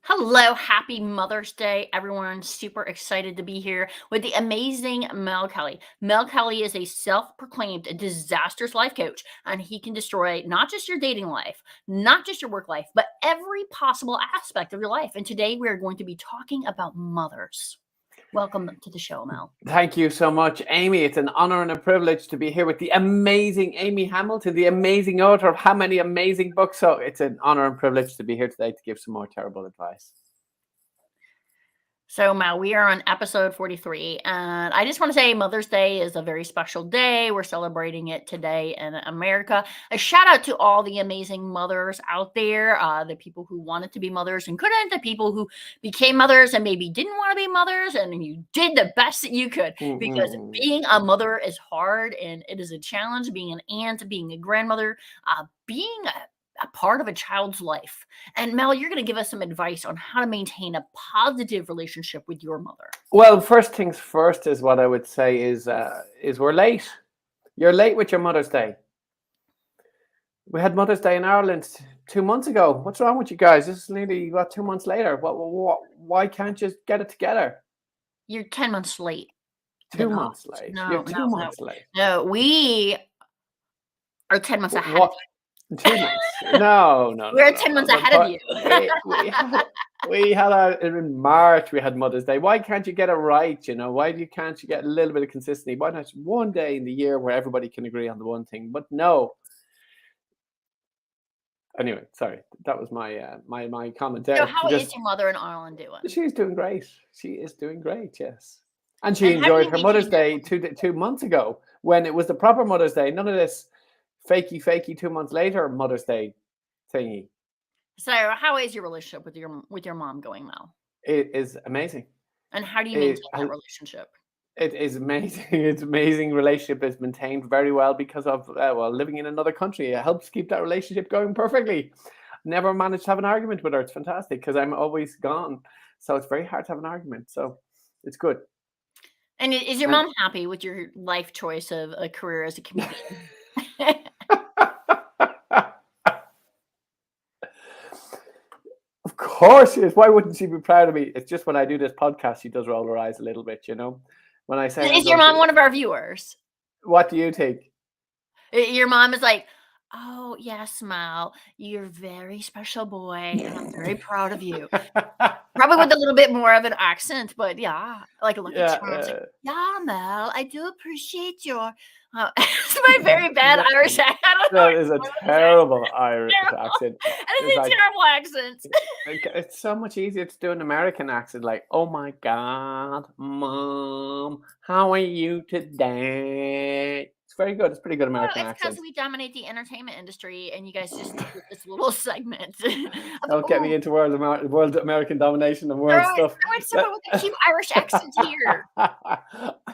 Hello, happy Mother's Day, everyone. Super excited to be here with the amazing Mel Kelly. Mel Kelly is a self proclaimed disastrous life coach, and he can destroy not just your dating life, not just your work life, but every possible aspect of your life. And today we are going to be talking about mothers. Welcome to the show, Mel. Thank you so much, Amy. It's an honor and a privilege to be here with the amazing Amy Hamilton, the amazing author of how many amazing books. So it's an honor and privilege to be here today to give some more terrible advice. So, Mel, we are on episode 43, and I just want to say Mother's Day is a very special day. We're celebrating it today in America. A shout out to all the amazing mothers out there, the people who wanted to be mothers and couldn't, the people who became mothers and maybe didn't want to be mothers, and you did the best that you could, because being a mother is hard and it is a challenge. Being an aunt, being a grandmother, being a part of a child's life. And Mel, you're going to give us some advice on how to maintain a positive relationship with your mother. Well, first things first is what I would say is we're late. You're late with your Mother's Day. We had Mother's Day in Ireland 2 months ago. What's wrong with you guys? This is nearly 2 months later. Why can't you get it together? You're 10 months late. 2 months late. You're 2 months late. No, we are 10 months ahead of you. 2 months. No. We're 10 months ahead of you. we had in March, we had Mother's Day. Why can't you get it right? Why can't you get a little bit of consistency? Why not one day in the year where everybody can agree on the one thing? But no. Anyway, sorry. That was my my comment there. So how is your mother in Ireland doing? She's doing great. She is doing great, yes. And she enjoyed her Mother's Day 2 months ago when it was the proper Mother's Day. None of this fakey 2 months later Mother's Day thingy. So how is your relationship with your mom going, Mel? It is amazing. And how do you maintain that relationship? It is amazing. It's amazing. Relationship is maintained very well because of living in another country. It helps keep that relationship going perfectly. Never managed to have an argument with her. It's fantastic because I'm always gone, so it's very hard to have an argument. So it's good. And is your mom happy with your life choice of a career as a comedian? Of course she is. Why wouldn't she be proud of me? It's just when I do this podcast, she does roll her eyes a little bit, When I say, is your mom one of our viewers? What do you think? Your mom is like, oh, yes, Mel, you're a very special boy, and I'm very proud of you. Probably with a little bit more of an accent, but yeah, like a lucky charm. Like, yeah, Mel, I do appreciate your. It's my very bad Irish accent. That is a terrible Irish accent. It's a terrible accent. It's so much easier to do an American accent, like, oh my God, Mom, how are you today? It's very good. It's pretty good American accent. It's because we dominate the entertainment industry, and you guys just do this little segment. Don't get me into world American domination and world stuff. I someone with a cute Irish accent here. I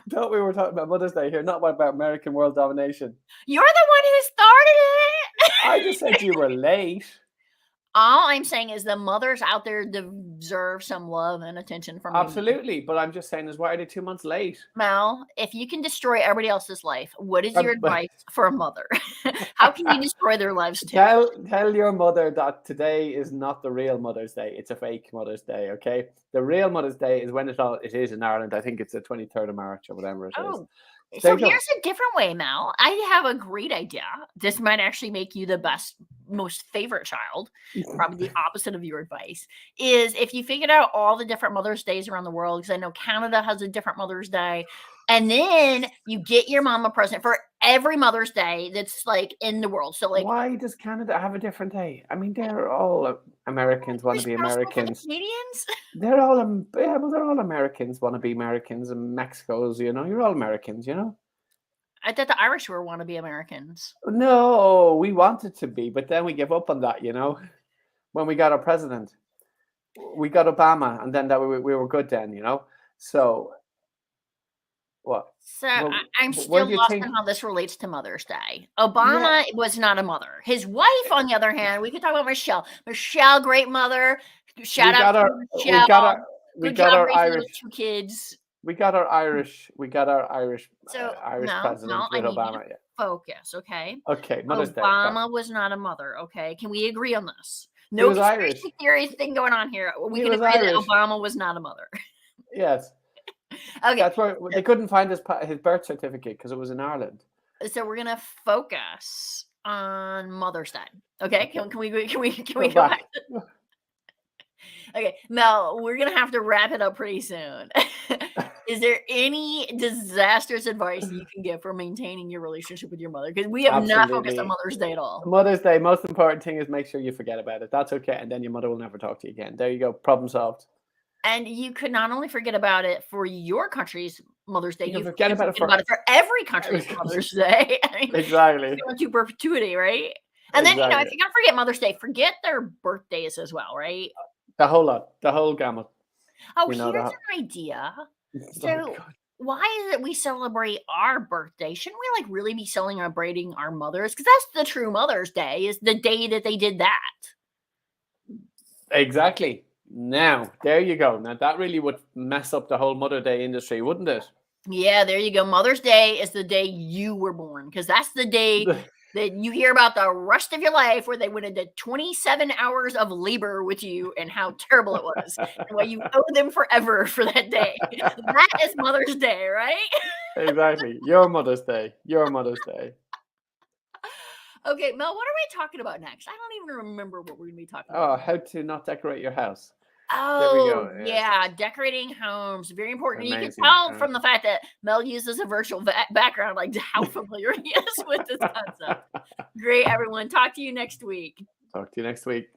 thought we were talking about Mother's Day here, not about American world domination. You're the one who started it. I just said you were late. All I'm saying is the mothers out there deserve some love and attention from you. Absolutely, but I'm just saying is why are they 2 months late? Mel, if you can destroy everybody else's life, what is your advice for a mother? How can you destroy their lives too? Tell your mother that today is not the real Mother's Day. It's a fake Mother's Day, okay? The real Mother's Day is when it is in Ireland. I think it's the 23rd of March or whatever it is. So here's a different way, Mel. I have a great idea. This might actually make you the best, most favorite child. Probably the opposite of your advice is if you figured out all the different Mother's Days around the world, because I know Canada has a different Mother's Day, and then you get your mom a present for every Mother's Day that's like in the world. So like, why does Canada have a different day? I mean, they're all Americans want to be Americans. Canadians? They're all Americans want to be Americans, and Mexico's. You're all Americans. I thought the Irish were want to be Americans. No, we wanted to be, but then we gave up on that. When we got our president, we got Obama, and then that we were good then. So. What? So I'm still lost on how this relates to Mother's Day. Obama was not a mother. His wife, on the other hand, we could talk about Michelle. Michelle, great mother. Shout out to Michelle. We got our Irish 2 kids. We got our Irish president with Obama. Focus, okay? Okay, Mother's Day. Obama was not a mother, okay? Can we agree on this? He No was Irish. conspiracy theories thing going on here. We He can was agree that Irish. Obama was not a mother. Yes. Okay, That's where they couldn't find his birth certificate because it was in Ireland. so we're gonna focus on Mother's Day. Okay, Okay. can we Go go back? back. Okay, Mel, we're gonna have to wrap it up pretty soon. Is there any disastrous advice that you can give for maintaining your relationship with your mother? Because we have not focused on Absolutely. Mother's Day at all. Mother's Day, most important thing is make sure you forget about it. That's okay. And then your mother will never talk to you again. There you go. Problem solved. And you could not only forget about it for your country's Mother's Day, You can you forget can about it forget about it for every country's for Mother's Day. I mean, exactly. going to perpetuity, right? And then, if Exactly. you're gonna forget Mother's Day, forget their birthdays as well, right? The whole lot. The whole gamut. Oh, You know here's that. an idea. Oh So, God. why is it we celebrate our birthday? Shouldn't we like really be celebrating our mothers? Because that's the true Mother's Day, is the day that they did that. Exactly. Now, there you go. Now that really would mess up the whole Mother Day industry, wouldn't it? Yeah, there you go. Mother's Day is the day you were born, because that's the day that you hear about the rest of your life where they went into 27 hours of labor with you and how terrible it was and why you owe them forever for that day. That is Mother's Day, right? Exactly. Your Mother's Day. Your Mother's Day. Okay, Mel, what are we talking about next? I don't even remember what we're going to be talking Oh, about. how to not decorate your house. There we Oh, go. Yes. yeah, decorating homes, very important. You can Amazing. tell from the fact that Mel uses a virtual background, like how familiar he is with this concept. Great, everyone. Talk to you next week. Talk to you next week.